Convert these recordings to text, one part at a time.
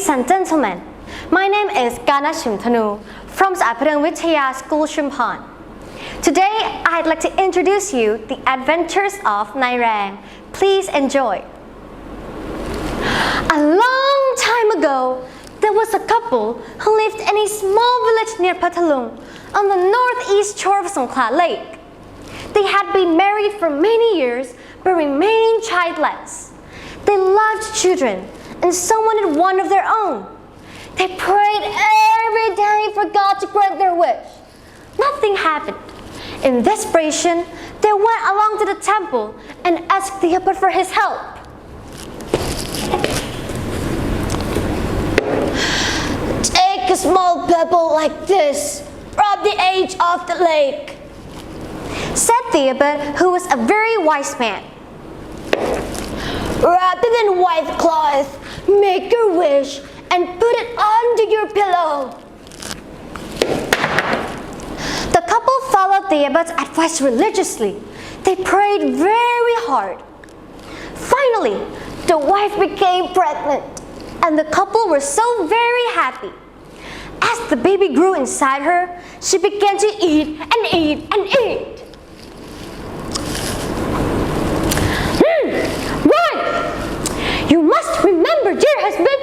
Ladies and gentlemen, my name is Gana Shimthanu from Saparang Vichaya School Shumpon. Today, I'd like to introduce you the adventures of Nayraeg. Please enjoy. A long time ago, there was a couple who lived in a small village near Patalung on the northeast shore of Songkhla Lake. They had been married for many years but remained childless. They loved children and so wanted one of their own. They prayed every day for God to grant their wish. Nothing happened. In desperation, they went along to the temple and asked the abbot for his help. Take a small pebble like this, rub the edge of the lake, said the abbot, who was a very wise man. Wrap it in white cloth, make your wish, and put it under your pillow. The couple followed the abbot's advice religiously. They prayed very hard. Finally, the wife became pregnant, and the couple were so very happy. As the baby grew inside her, she began to eat and eat and eat. Wife, you must remember, dear husband,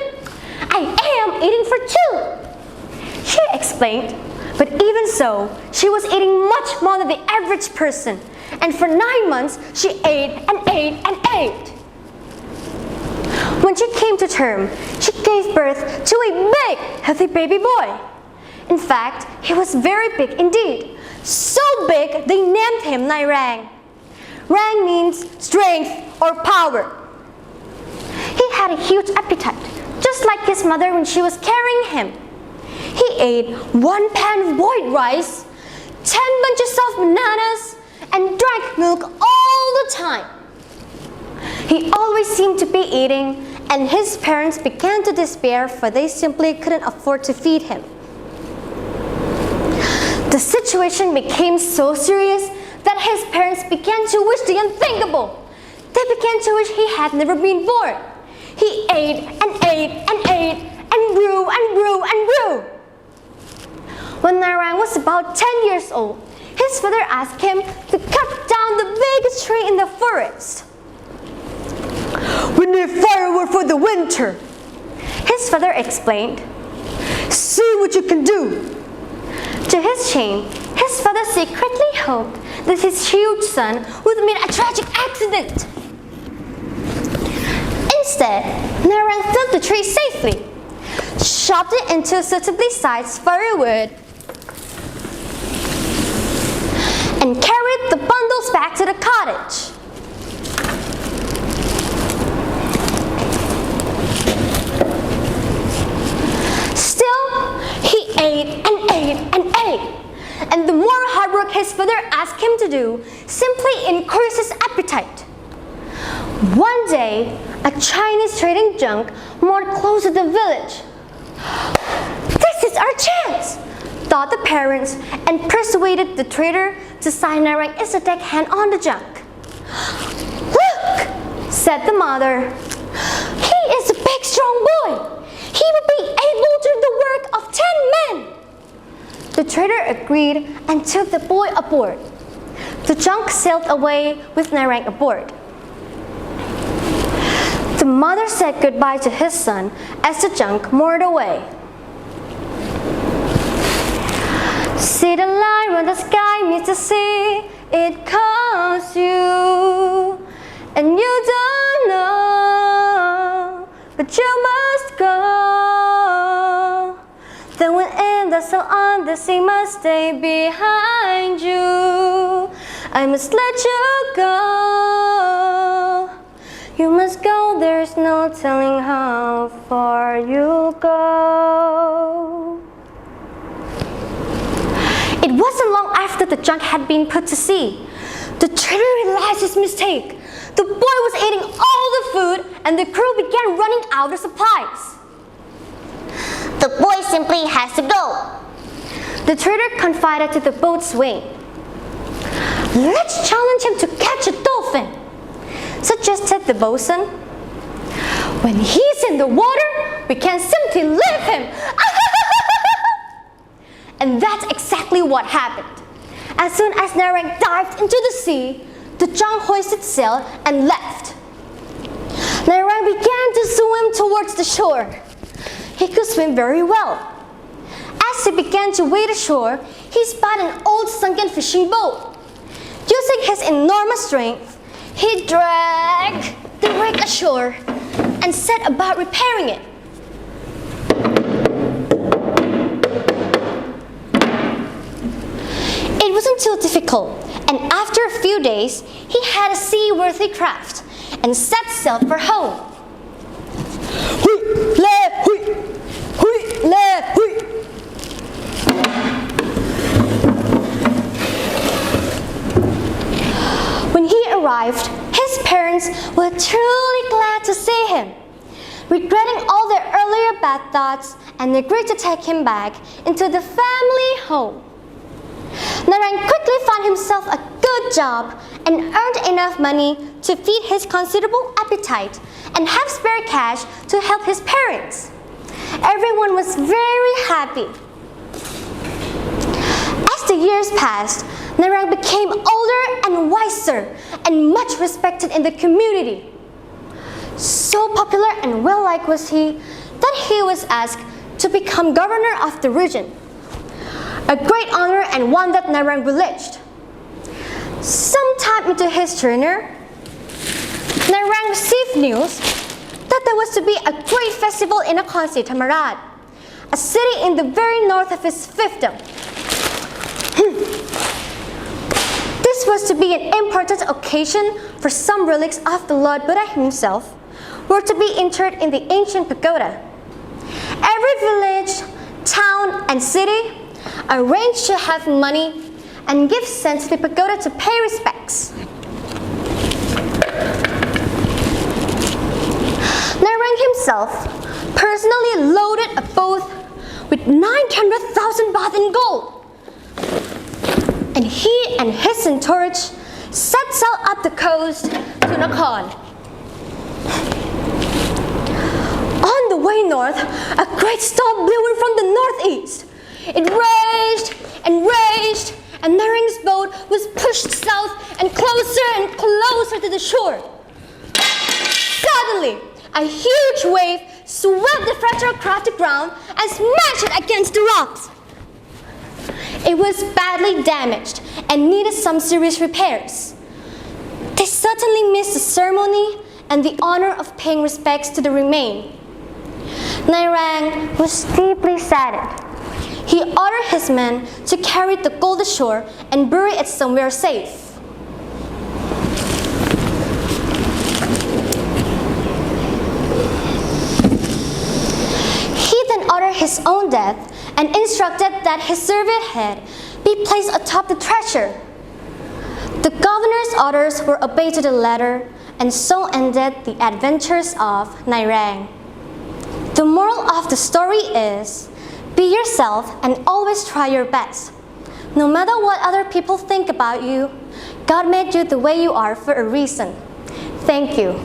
I am eating for two, she explained. But even so, she was eating much more than the average person, and for 9 months she ate and ate and ate. When she came to term, she gave birth to a big, healthy baby boy. In fact, he was very big indeed, so big they named him Nayraeg. Rang means strength or power. He had a huge appetite, just like his mother when she was carrying him. He ate 1 pan of boiled rice, 10 bunches of bananas, and drank milk all the time. He always seemed to be eating, and his parents began to despair, for they simply couldn't afford to feed him. The situation became so serious that his parents began to wish the unthinkable. They began to wish he had never been born. He ate and ate and ate and grew and grew and grew. When Nayraeg was about 10 years old, his father asked him to cut down the biggest tree in the forest. We need firewood for the winter, his father explained. See what you can do. To his shame, his father secretly hoped that his huge son would meet a tragic accident. Instead, Nayraeg felled the tree safely, chopped it into suitably sized firewood, and carried the bundles back to the cottage. Still, he ate and ate and ate, and the more hard work his father asked him to do simply increased his appetite. One day, a Chinese trading junk moored close to the village. This is our chance, thought the parents, and persuaded the trader to sign Nayraeg as a deckhand on the junk. Look, said the mother, he is a big strong boy. He will be able to do the work of 10 men. The trader agreed and took the boy aboard. The junk sailed away with Nayraeg aboard. The mother said goodbye to his son as the junk moored away. See the line when the sky meets the sea, it calls you, and you don't know, but you must go. Then when in the sail on the sea must stay behind you, I must let you go. You must go, there's no telling how far you go. It wasn't long after the junk had been put to sea. The trader realized his mistake. The boy was eating all the food, and the crew began running out of supplies. The boy simply has to go, the trader confided to the boatswain. Let's challenge him to catch a dolphin, suggested the bosun. When he's in the water, we can simply leave him. And that's exactly what happened. As soon as Nayraeg dived into the sea, the junk hoisted sail and left. Nayraeg began to swim towards the shore. He could swim very well. As he began to wade ashore, he spotted an old sunken fishing boat. Using his enormous strength, he dragged the wreck ashore and set about repairing it. It wasn't too difficult, and after a few days, he had a seaworthy craft and set sail for home. When he arrived, his parents were truly glad to see him. Regretting all their earlier bad thoughts and agreed to take him back into the family home. Nayraeg quickly found himself a good job and earned enough money to feed his considerable appetite and have spare cash to help his parents. Everyone was very happy. As the years passed, Nayraeg became older and wiser and much respected in the community. So popular and well-liked was he that he was asked to become governor of the region. A great honor and one that Nayraeg relished. Sometime into his tenure, Nayraeg received news that there was to be a great festival in Nakhon Si Thammarat, a city in the very north of his fiefdom. This was to be an important occasion for some relics of the Lord Buddha himself were to be interred in the ancient pagoda. Every village, town, and city arranged to have money and gifts sent to the pagoda to pay respects. Nayraeg himself personally loaded a boat with 900,000 baht in gold. And he and his entourage set sail up the coast to Nakhon. On the way north, a great storm blew in from the northeast. It raged and raged, and Nayraeg's boat was pushed south and closer to the shore. Suddenly, a huge wave swept the fragile craft to ground and smashed it against the rocks. It was badly damaged and needed some serious repairs. They certainly missed the ceremony and the honor of paying respects to the remains. Nayraeg was deeply saddened. He ordered his men to carry the gold ashore and bury it somewhere safe. He then ordered his own death and instructed that his servant head be placed atop the treasure. The governor's orders were obeyed to the letter, and so ended the adventures of Nayraeg. The moral of the story is, be yourself and always try your best. No matter what other people think about you, God made you the way you are for a reason. Thank you.